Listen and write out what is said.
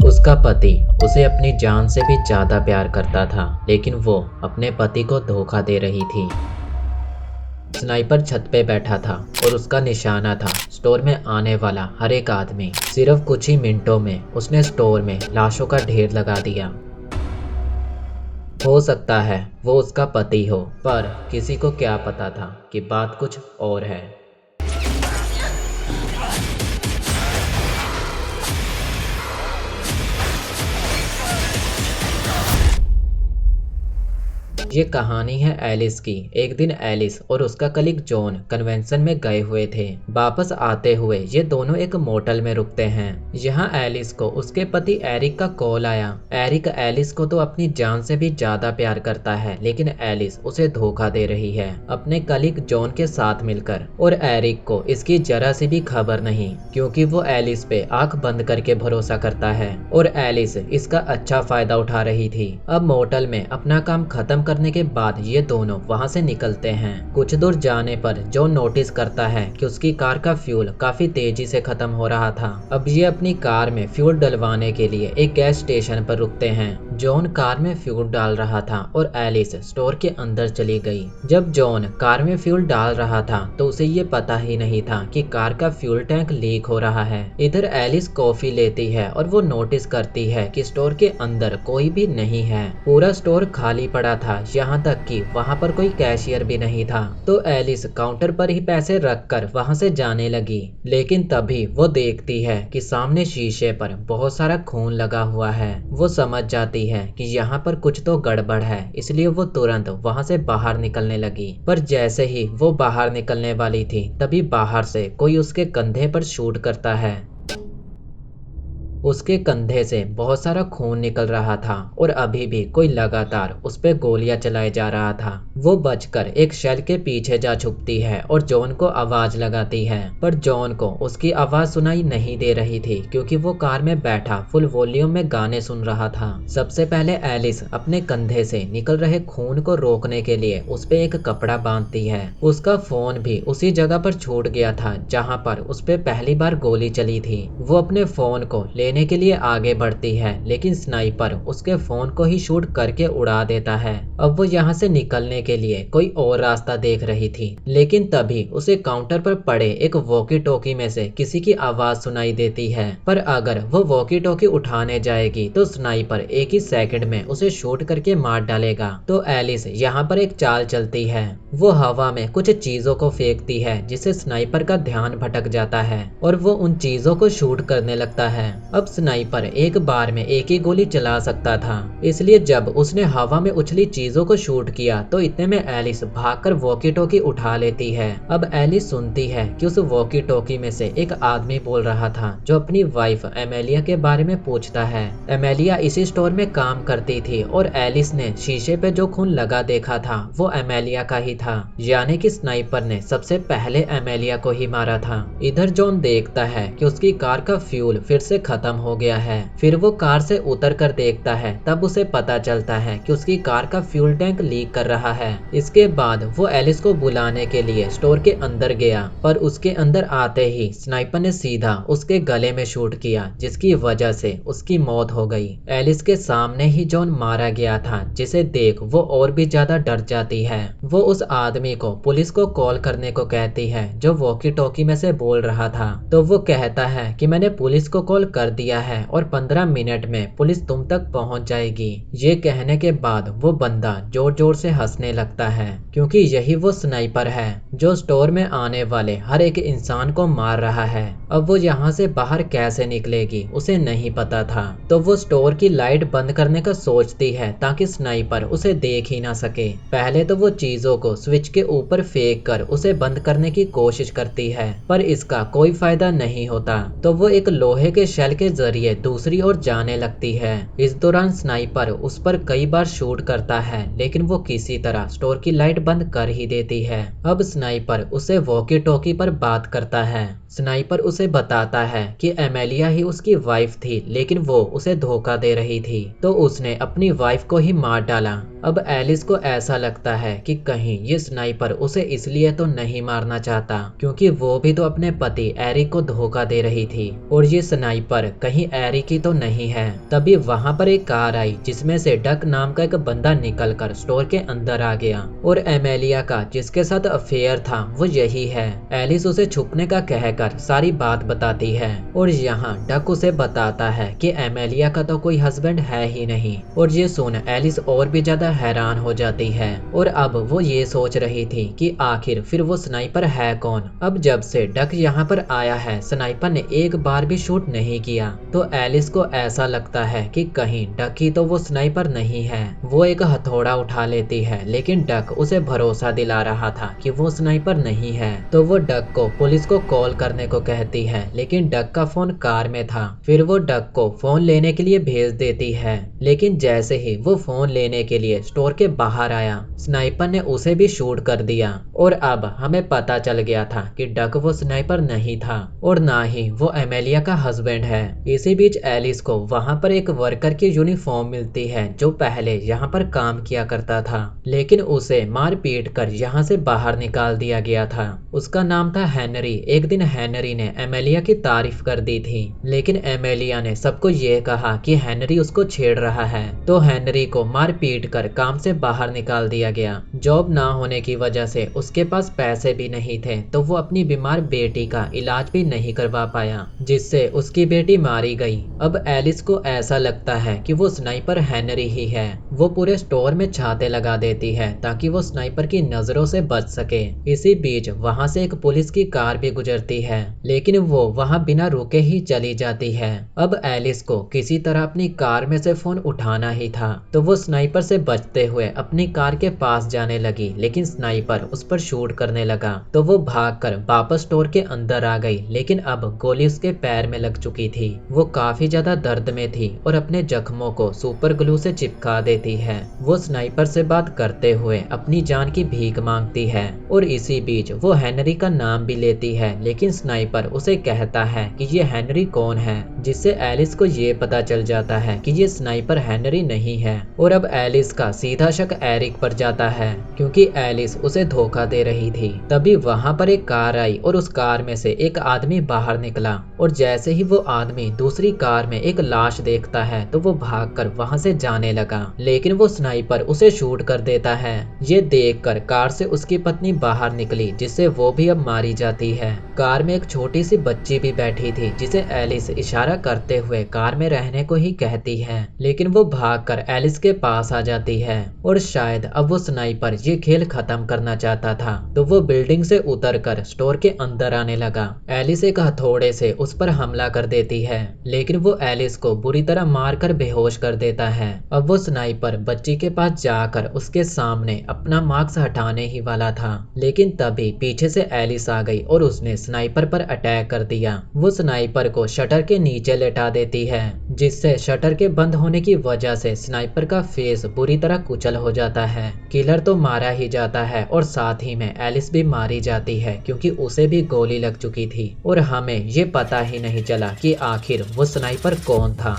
उसका पति उसे अपनी जान से भी ज्यादा प्यार करता था, लेकिन वो अपने पति को धोखा दे रही थी। स्नाइपर छत पे बैठा था और उसका निशाना था स्टोर में आने वाला हर एक आदमी। सिर्फ कुछ ही मिनटों में उसने स्टोर में लाशों का ढेर लगा दिया। हो सकता है वो उसका पति हो, पर किसी को क्या पता था कि बात कुछ और है। ये कहानी है एलिस की। एक दिन एलिस और उसका कलीग जॉन कन्वेंशन में गए हुए थे। वापस आते हुए ये दोनों एक मोटल में रुकते हैं। यहाँ एलिस को उसके पति एरिक का कॉल आया। एरिक एलिस को तो अपनी जान से भी ज्यादा प्यार करता है, लेकिन एलिस उसे धोखा दे रही है अपने कलीग जॉन के साथ मिलकर। और एरिक को इसकी जरा सी भी खबर नहीं, क्योंकि वो एलिस पे आंख बंद करके भरोसा करता है और एलिस इसका अच्छा फायदा उठा रही थी। अब मोटल में अपना काम खत्म करने के बाद ये दोनों वहां से निकलते हैं। कुछ दूर जाने पर जॉन नोटिस करता है कि उसकी कार का फ्यूल काफी तेजी से खत्म हो रहा था। अब ये अपनी कार में फ्यूल डलवाने के लिए एक गैस स्टेशन पर रुकते हैं। जॉन कार में फ्यूल डाल रहा था और एलिस स्टोर के अंदर चली गई। जब जॉन कार में फ्यूल डाल रहा था तो उसे ये पता ही नहीं था कि कार का फ्यूल टैंक लीक हो रहा है। इधर एलिस कॉफी लेती है और वो नोटिस करती है कि स्टोर के अंदर कोई भी नहीं है। पूरा स्टोर खाली पड़ा था, यहाँ तक कि वहाँ पर कोई कैशियर भी नहीं था। तो एलिस काउंटर पर ही पैसे रखकर वहाँ से जाने लगी, लेकिन तभी वो देखती है कि सामने शीशे पर बहुत सारा खून लगा हुआ है। वो समझ जाती है कि यहाँ पर कुछ तो गड़बड़ है, इसलिए वो तुरंत वहाँ से बाहर निकलने लगी। पर जैसे ही वो बाहर निकलने वाली थी, तभी बाहर से कोई उसके कंधे पर शूट करता है। उसके कंधे से बहुत सारा खून निकल रहा था और अभी भी कोई लगातार उस पे गोलियां चलाए जा रहा था। वो बचकर एक शेल के पीछे जा छुपती है और जॉन को आवाज लगाती है, पर जॉन को उसकी आवाज सुनाई नहीं दे रही थी, क्योंकि वो कार में बैठा फुल वॉल्यूम में गाने सुन रहा था। सबसे पहले एलिस अपने कंधे से निकल रहे खून को रोकने के लिए उस पे एक कपड़ा बांधती है। उसका फोन भी उसी जगह पर छूट गया था जहाँ पर उस पे पहली बार गोली चली थी। वो अपने फोन को लेने के लिए आगे बढ़ती है, लेकिन स्नाइपर उसके फोन को ही शूट करके उड़ा देता है। अब वो यहाँ से निकलने के लिए कोई और रास्ता देख रही थी, लेकिन तभी उसे काउंटर पर पड़े एक वॉकी टॉकी में से किसी की आवाज सुनाई देती है। पर अगर वो वॉकी टॉकी उठाने जाएगी तो स्नाइपर एक ही सेकंड में उसे शूट करके मार डालेगा। तो एलिस यहाँ पर एक चाल चलती है। वो हवा में कुछ चीजों को फेंकती है, जिससे स्नाइपर का ध्यान भटक जाता है और वो उन चीजों को शूट करने लगता है। अब स्नाइपर एक बार में एक ही गोली चला सकता था, इसलिए जब उसने हवा में उछली चीजों को शूट किया तो इतने में एलिस भागकर वॉकी टॉकी उठा लेती है। अब एलिस सुनती है कि उस वॉकी टॉकी में से एक आदमी बोल रहा था, जो अपनी वाइफ एमेलिया के बारे में पूछता है। एमेलिया इसी स्टोर में काम करती थी और एलिस ने शीशे पे जो खून लगा देखा था वो एमेलिया का ही था, यानी कि स्नाइपर ने सबसे पहले एमेलिया को ही मारा था। इधर जॉन देखता है कि उसकी कार का फ्यूल फिर से खत्म हो गया है। फिर वो कार से उतर कर देखता है, तब उसे पता चलता है कि उसकी कार का फ्यूल टैंक लीक कर रहा है। इसके बाद वो एलिस को बुलाने के लिए स्टोर के अंदर गया, पर उसके अंदर आते ही स्नाइपर ने सीधा उसके गले में शूट किया, जिसकी वजह से उसकी मौत हो गई। एलिस के सामने ही जॉन मारा गया था, जिसे देख वो और भी ज्यादा डर जाती है। वो उस आदमी को पुलिस को कॉल करने को कहती है, जो वॉकी टॉकी में से बोल रहा था। तो वो कहता है कि मैंने पुलिस को कॉल कर दिया है और 15 मिनट में पुलिस तुम तक पहुंच जाएगी। ये कहने के बाद वो बंदा जोर जोर से हंसने लगता है, क्योंकि यही वो स्नाइपर है जो स्टोर में आने वाले हर एक इंसान को मार रहा है। अब वो यहाँ से बाहर कैसे निकलेगी उसे नहीं पता था, तो वो स्टोर की लाइट बंद करने का सोचती है ताकि स्नाइपर उसे देख ही ना सके। पहले तो वो चीजों को स्विच के ऊपर फेंक कर उसे बंद करने की कोशिश करती है, पर इसका कोई फायदा नहीं होता। तो वो एक लोहे के शेल के जरिए दूसरी ओर जाने लगती है। इस दौरान स्नाइपर उस पर कई बार शूट करता है, लेकिन वो किसी तरह स्टोर की लाइट बंद कर ही देती है। अब स्नाइपर उसे वॉकी टॉकी पर बात करता है। स्नाइपर उसे बताता है कि एमेलिया ही उसकी वाइफ थी, लेकिन वो उसे धोखा दे रही थी, तो उसने अपनी वाइफ को ही मार डाला। अब एलिस को ऐसा लगता है कि कहीं ये स्नाइपर उसे इसलिए तो नहीं मारना चाहता क्योंकि वो भी तो अपने पति एरिक को धोखा दे रही थी, और ये स्नाइपर कहीं एरिक की तो नहीं है। तभी वहां पर एक कार आई जिसमें से डक नाम का एक बंदा निकलकर स्टोर के अंदर आ गया, और एमेलिया का जिसके साथ अफेयर था वो यही है। एलिस उसे छुपने का कहकर सारी बात बताती है, और यहाँ डक उसे बताता है कि एमेलिया का तो कोई हस्बैंड है ही नहीं। और ये सुन एलिस और भी ज्यादा हैरान हो जाती है, और अब वो ये सोच रही थी कि आखिर फिर वो स्नाइपर है कौन। अब जब से डक यहाँ पर आया है स्नाइपर ने एक बार भी शूट नहीं किया, तो एलिस को ऐसा लगता है कि कहीं डक ही तो वो स्नाइपर नहीं है। वो एक हथौड़ा उठा लेती है, लेकिन डक उसे भरोसा दिला रहा था कि वो स्नाइपर नहीं है, तो वो डक को पुलिस को कॉल करने को कहती है, लेकिन डक का फोन कार में था। फिर वो डक को फोन लेने के लिए भेज देती है, लेकिन जैसे ही वो फोन लेने के लिए स्टोर के बाहर आया स्नाइपर ने उसे भी शूट कर दिया। और अब हमें पता चल गया था कि डक वो स्नाइपर नहीं था और ना ही वो एमेलिया का हस्बैंड है। इसी बीच एलिस को वहां पर एक वर्कर की यूनिफॉर्म मिलती है जो पहले यहाँ पर काम किया करता था, लेकिन उसे मार पीट कर यहाँ से बाहर निकाल दिया गया था। उसका नाम था हेनरी। एक दिन हेनरी ने एमेलिया की तारीफ कर दी थी, लेकिन एमेलिया ने सबको ये कहा कि हेनरी उसको छेड़ रहा है, तो हेनरी को मार पीट कर काम से बाहर निकाल दिया गया। जॉब ना होने की वजह से उसके पास पैसे भी नहीं थे, तो वो अपनी बीमार बेटी का इलाज भी नहीं करवा पाया, जिससे उसकी बेटी मारी गई। अब एलिस को ऐसा लगता है कि वो स्नाइपर हेनरी ही है। वो पूरे स्टोर में छाते लगा देती है ताकि वो स्नाइपर की नजरों से बच सके। इसी बीच वहां से एक पुलिस की कार भी गुजरती है, लेकिन वो वहां बिना रुके ही चली जाती है। अब एलिस को किसी तरह अपनी कार में से फोन उठाना ही था, तो वो स्नाइपर से बचते हुए अपनी कार के पास जाने लगी, लेकिन स्नाइपर उस पर शूट करने लगा, तो वो भागकर वापस स्टोर के अंदर आ गई, लेकिन अब गोली उसके पैर में लग चुकी थी। वो काफी ज्यादा दर्द में थी और अपने जख्मों को सुपर ग्लू से चिपका देती है। वो स्नाइपर से बात करते हुए अपनी जान की भीख मांगती है, और इसी बीच वो हेनरी का नाम भी लेती है, लेकिन स्नाइपर उसे कहता है कि ये हेनरी कौन है, जिससे एलिस को ये पता चल जाता है कि ये स्नाइपर हेनरी नहीं है। और अब एलिस का सीधा शक एरिक पर जाता है क्योंकि एलिस उसे धोखा दे रही थी। तभी वहां पर एक कार आई और उस कार में से एक आदमी बाहर निकला, और जैसे ही वो आदमी दूसरी कार में एक लाश देखता है तो वो भागकर वहां से जाने लगा, लेकिन वो स्नाइपर उसे शूट कर देता है। ये देखकर कार से उसकी पत्नी बाहर निकली, जिससे वो भी अब मारी जाती है। कार में एक छोटी सी बच्ची भी बैठी थी, जिसे एलिस इशारा करते हुए कार में रहने को ही कहती है, लेकिन वो भागकर एलिस के पास आ जाती है। और शायद अब वो स्नाइपर ये खेल खत्म करना चाहता था, तो वो बिल्डिंग से उतरकर स्टोर के अंदर आने लगा। एलिस एक हथौड़े से उस पर हमला कर देती है, लेकिन वो एलिस को बुरी तरह मारकर बेहोश कर देता है। अब वो स्नाइपर बच्ची के पास जाकर उसके सामने अपना मास्क हटाने ही वाला था, लेकिन तभी पीछे से एलिस आ गई और उसने स्नाइपर पर अटैक कर दिया। वो स्नाइपर को शटर के नीचे लेटा देती है, जिससे शटर के बंद होने की वजह से स्नाइपर का फेस बुरी तरह कुचल हो जाता है। किलर तो मारा ही जाता है और साथ ही में एलिस भी मारी जाती है क्योंकि उसे भी गोली लग चुकी थी, और हमें ये पता ही नहीं चला कि आखिर वो स्नाइपर कौन था।